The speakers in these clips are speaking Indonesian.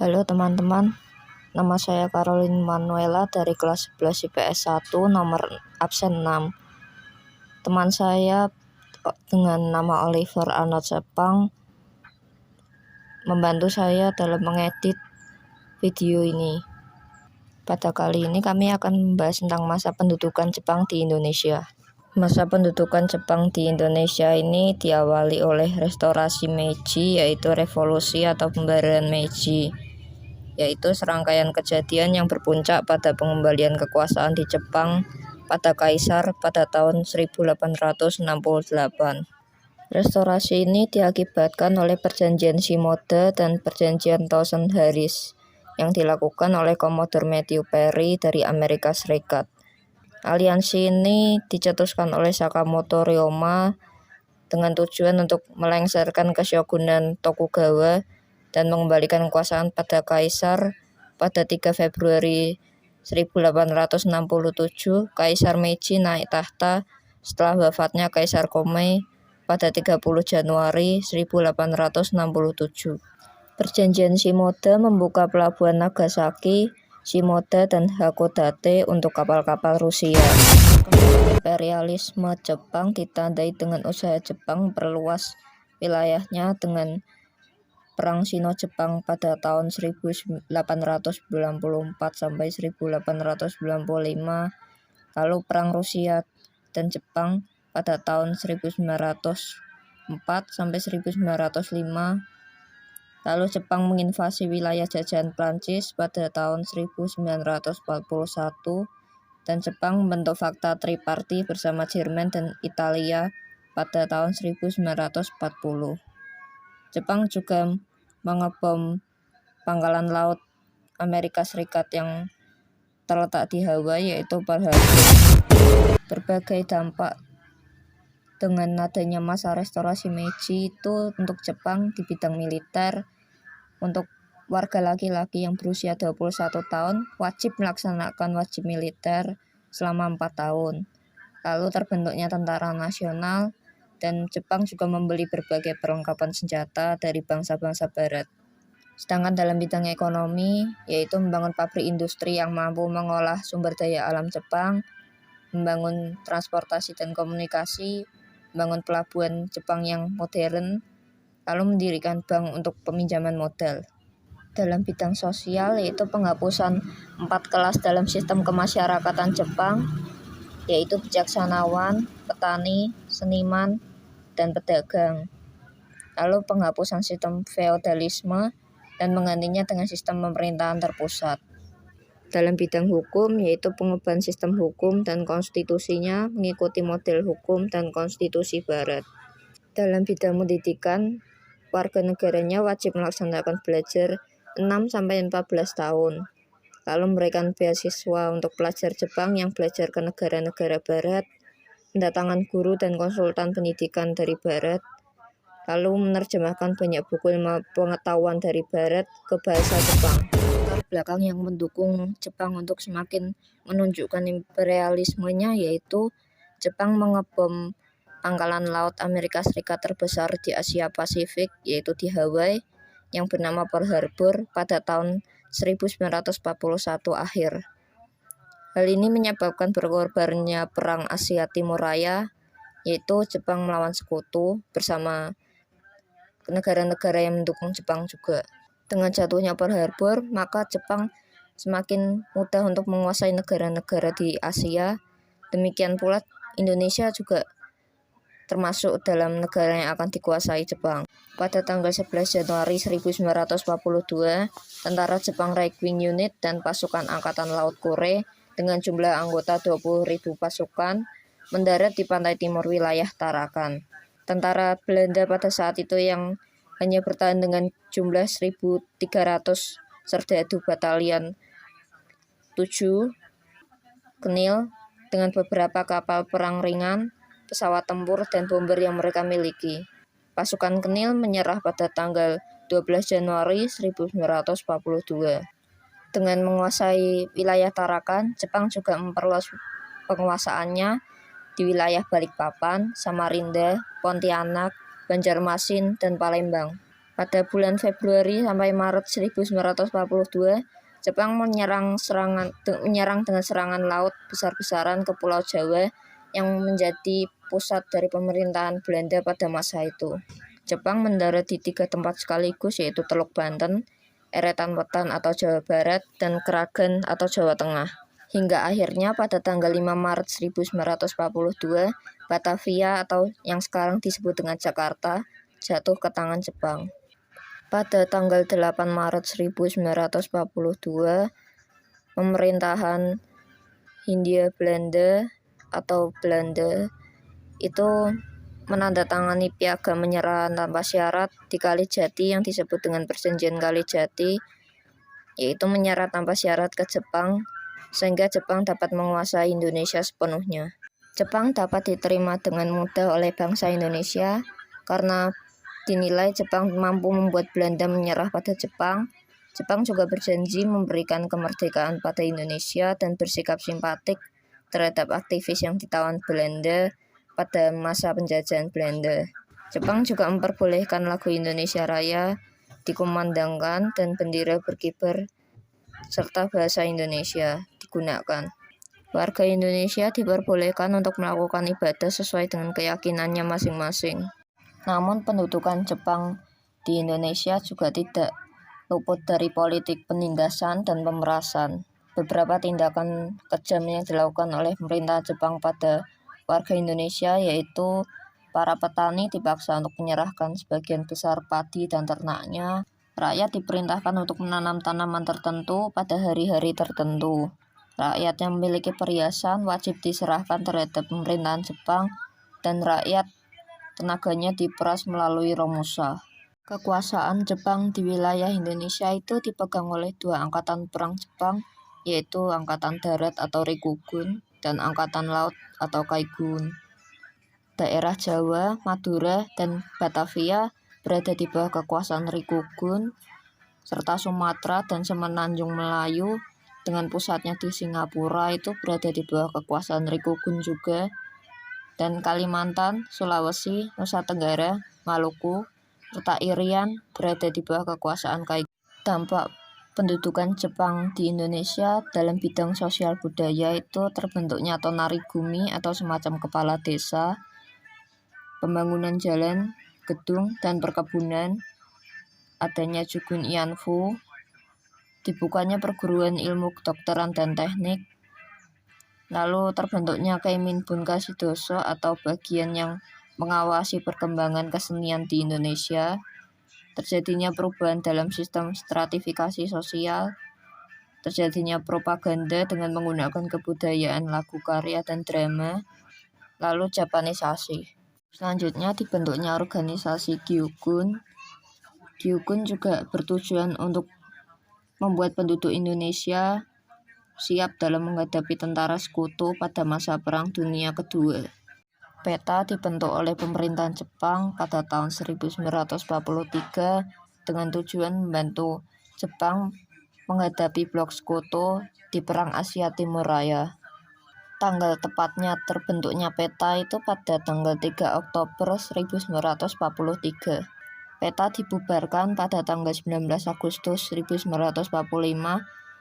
Halo teman-teman, nama saya Caroline Manuela dari kelas 11 IPS 1 nomor absen 6. Teman saya dengan nama Oliver Arnold Sepang membantu saya dalam mengedit video ini. Pada kali ini kami akan membahas tentang masa pendudukan Jepang di Indonesia. Masa pendudukan Jepang di Indonesia ini diawali oleh restorasi Meiji, yaitu revolusi atau pembaruan Meiji, yaitu serangkaian kejadian yang berpuncak pada pengembalian kekuasaan di Jepang pada Kaisar pada tahun 1868. Restorasi ini diakibatkan oleh perjanjian Shimoda dan perjanjian Thousand Harris yang dilakukan oleh Commodore Matthew Perry dari Amerika Serikat. Aliansi ini dicetuskan oleh Sakamoto Ryoma dengan tujuan untuk melengsarkan keshogunan Tokugawa dan mengembalikan kekuasaan pada Kaisar. Pada 3 Februari 1867, Kaisar Meiji naik tahta setelah wafatnya Kaisar Komei pada 30 Januari 1867. Perjanjian Shimoda membuka pelabuhan Nagasaki, Shimoda, dan Hakodate untuk kapal-kapal Rusia. Imperialisme Jepang ditandai dengan usaha Jepang perluas wilayahnya dengan Perang Sino-Jepang pada tahun 1894 sampai 1895, lalu Perang Rusia dan Jepang pada tahun 1904 sampai 1905, lalu Jepang menginvasi wilayah jajahan Prancis pada tahun 1941, dan Jepang membentuk fakta triparti bersama Jerman dan Italia pada tahun 1940. Jepang juga mengebom pangkalan laut Amerika Serikat yang terletak di Hawaii, yaitu Pearl Harbor. Berbagai dampak dengan adanya masa restorasi Meiji itu untuk Jepang di bidang militer. Untuk warga laki-laki yang berusia 21 tahun wajib melaksanakan wajib militer selama 4 tahun. Lalu terbentuknya tentara nasional, dan Jepang juga membeli berbagai perlengkapan senjata dari bangsa-bangsa barat. Sedangkan dalam bidang ekonomi, yaitu membangun pabrik industri yang mampu mengolah sumber daya alam Jepang, membangun transportasi dan komunikasi, membangun pelabuhan Jepang yang modern, lalu mendirikan bank untuk peminjaman modal. Dalam bidang sosial, yaitu penghapusan 4 kelas dalam sistem kemasyarakatan Jepang, yaitu bijaksanawan, petani, seniman, dan pedagang. Lalu penghapusan sistem feodalisme dan menggantinya dengan sistem pemerintahan terpusat. Dalam bidang hukum, yaitu pengubahan sistem hukum dan konstitusinya mengikuti model hukum dan konstitusi barat. Dalam bidang pendidikan, warga negaranya wajib melaksanakan belajar 6-14 tahun. Lalu memberikan beasiswa untuk pelajar Jepang yang belajar ke negara-negara barat, mendatangkan guru dan konsultan pendidikan dari barat, lalu menerjemahkan banyak buku ilmu pengetahuan dari barat ke bahasa Jepang. Latar belakang yang mendukung Jepang untuk semakin menunjukkan imperialismenya, yaitu Jepang mengebom pangkalan laut Amerika Serikat terbesar di Asia Pasifik, yaitu di Hawaii, yang bernama Pearl Harbor pada tahun 1941 akhir. Hal ini menyebabkan berkorbannya Perang Asia Timur Raya, yaitu Jepang melawan sekutu bersama negara-negara yang mendukung Jepang juga. Dengan jatuhnya Pearl Harbor, maka Jepang semakin mudah untuk menguasai negara-negara di Asia. Demikian pula Indonesia juga termasuk dalam negara yang akan dikuasai Jepang. Pada tanggal 11 Januari 1942, tentara Jepang Reichswing Unit dan pasukan Angkatan Laut Kore dengan jumlah anggota 20.000 pasukan mendarat di pantai timur wilayah Tarakan. Tentara Belanda pada saat itu yang hanya bertahan dengan jumlah 1.300 serdadu batalion 7 Kenil dengan beberapa kapal perang ringan, pesawat tempur, dan bomber yang mereka miliki. Pasukan Kenil menyerah pada tanggal 12 Januari 1942. Dengan menguasai wilayah Tarakan, Jepang juga memperluas penguasaannya di wilayah Balikpapan, Samarinda, Pontianak, Banjarmasin, dan Palembang. Pada bulan Februari sampai Maret 1942, Jepang menyerang dengan serangan laut besar-besaran ke Pulau Jawa yang menjadi pusat dari pemerintahan Belanda pada masa itu. Jepang mendarat di 3 tempat sekaligus, yaitu Teluk Banten, Eretan Wetan atau Jawa Barat, dan Kragen atau Jawa Tengah. Hingga akhirnya pada tanggal 5 Maret 1942, Batavia atau yang sekarang disebut dengan Jakarta jatuh ke tangan Jepang. Pada tanggal 8 Maret 1942, pemerintahan Hindia Belanda atau Belanda itu menandatangani piagam penyerahan tanpa syarat di Kalijati yang disebut dengan Perjanjian Kalijati, yaitu menyerah tanpa syarat ke Jepang sehingga Jepang dapat menguasai Indonesia sepenuhnya. Jepang dapat diterima dengan mudah oleh bangsa Indonesia karena dinilai Jepang mampu membuat Belanda menyerah pada Jepang. Jepang juga berjanji memberikan kemerdekaan pada Indonesia dan bersikap simpatik terhadap aktivis yang ditawan Belanda pada masa penjajahan Belanda. Jepang juga memperbolehkan lagu Indonesia Raya dikumandangkan dan bendera berkibar serta bahasa Indonesia digunakan. Warga Indonesia diperbolehkan untuk melakukan ibadah sesuai dengan keyakinannya masing-masing. Namun pendudukan Jepang di Indonesia juga tidak luput dari politik penindasan dan pemerasan. Beberapa tindakan kejam yang dilakukan oleh pemerintah Jepang pada warga Indonesia yaitu para petani dipaksa untuk menyerahkan sebagian besar padi dan ternaknya. Rakyat diperintahkan untuk menanam tanaman tertentu pada hari-hari tertentu. Rakyat yang memiliki perhiasan wajib diserahkan terhadap pemerintahan Jepang dan rakyat tenaganya diperas melalui Romusa. Kekuasaan Jepang di wilayah Indonesia itu dipegang oleh 2 angkatan perang Jepang, yaitu Angkatan Darat atau Rikugun dan Angkatan Laut atau Kaigun. Daerah Jawa, Madura, dan Batavia berada di bawah kekuasaan Rikugun, serta Sumatera dan Semenanjung Melayu dengan pusatnya di Singapura itu berada di bawah kekuasaan Rikugun juga. Dan Kalimantan, Sulawesi, Nusa Tenggara, Maluku, serta Irian berada di bawah kekuasaan Kaigun. Dampak pendudukan Jepang di Indonesia dalam bidang sosial budaya itu terbentuknya tonarigumi atau semacam kepala desa, pembangunan jalan, gedung, dan perkebunan, adanya Jugun Ianfu, dibukanya perguruan ilmu kedokteran dan teknik, lalu terbentuknya Keimin Bunkasidoso atau bagian yang mengawasi perkembangan kesenian di Indonesia, terjadinya perubahan dalam sistem stratifikasi sosial, terjadinya propaganda dengan menggunakan kebudayaan lagu karya dan drama, lalu Japanisasi. Selanjutnya dibentuknya organisasi Gyugun. Gyugun juga bertujuan untuk membuat penduduk Indonesia siap dalam menghadapi tentara sekutu pada masa Perang Dunia Kedua. PETA dibentuk oleh pemerintahan Jepang pada tahun 1943 dengan tujuan membantu Jepang menghadapi blok sekutu di Perang Asia Timur Raya. Tanggal tepatnya terbentuknya PETA itu pada tanggal 3 Oktober 1943. PETA dibubarkan pada tanggal 19 Agustus 1945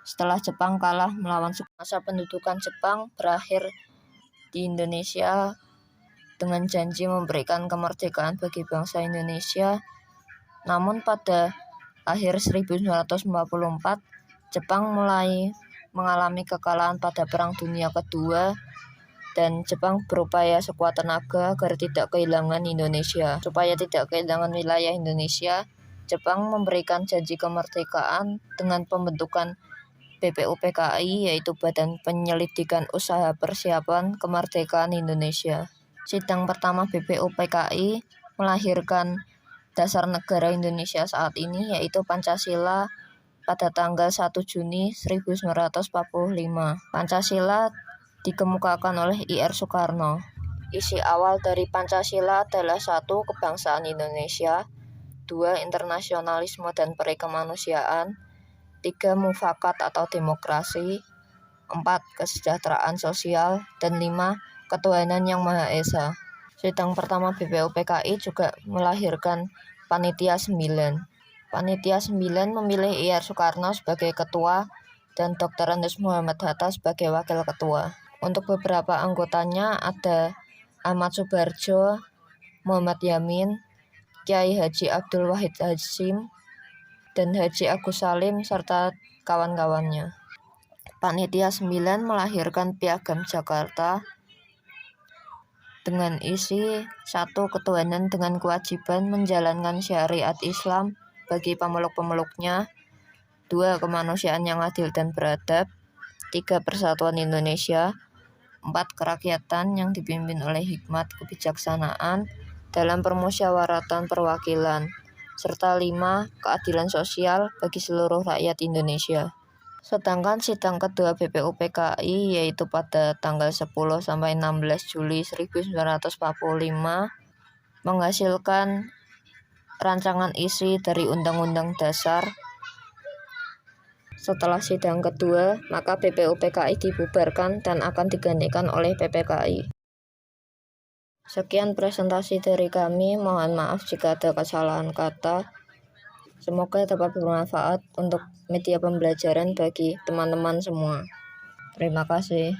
setelah Jepang kalah melawan masa pendudukan Jepang berakhir di Indonesia dengan janji memberikan kemerdekaan bagi bangsa Indonesia. Namun pada akhir 1944, Jepang mulai mengalami kekalahan pada Perang Dunia Kedua dan Jepang berupaya sekuat tenaga agar tidak kehilangan Indonesia. Supaya tidak kehilangan wilayah Indonesia, Jepang memberikan janji kemerdekaan dengan pembentukan BPUPKI, yaitu Badan Penyelidikan Usaha Persiapan Kemerdekaan Indonesia. Sidang pertama BPUPKI melahirkan dasar negara Indonesia saat ini, yaitu Pancasila pada tanggal 1 Juni 1945. Pancasila dikemukakan oleh I.R. Soekarno. Isi awal dari Pancasila adalah 1. Kebangsaan Indonesia, 2. Internasionalisme dan perikemanusiaan, 3. Mufakat atau demokrasi, 4. Kesejahteraan sosial, dan 5. Ketuhanan yang Maha Esa. Sidang pertama BPUPKI juga melahirkan Panitia 9. Panitia 9 memilih Ir Soekarno sebagai ketua dan Dr. Andes Muhammad Hatta sebagai wakil ketua. Untuk beberapa anggotanya ada Ahmad Subarjo, Muhammad Yamin, Kiai Haji Abdul Wahid Hasyim, dan Haji Agus Salim serta kawan-kawannya. Panitia 9 melahirkan Piagam Jakarta dengan isi 1. Ketuhanan dengan kewajiban menjalankan syariat Islam bagi pemeluk-pemeluknya, 2. Kemanusiaan yang adil dan beradab, 3. Persatuan Indonesia, 4. Kerakyatan yang dipimpin oleh hikmat kebijaksanaan dalam permusyawaratan perwakilan, serta 5. Keadilan sosial bagi seluruh rakyat Indonesia. Sedangkan sidang kedua BPUPKI yaitu pada tanggal 10 sampai 16 Juli 1945 menghasilkan rancangan isi dari Undang-Undang Dasar. Setelah sidang kedua, maka BPUPKI dibubarkan dan akan digantikan oleh PPKI. Sekian presentasi dari kami, mohon maaf jika ada kesalahan kata. Semoga dapat bermanfaat untuk media pembelajaran bagi teman-teman semua. Terima kasih.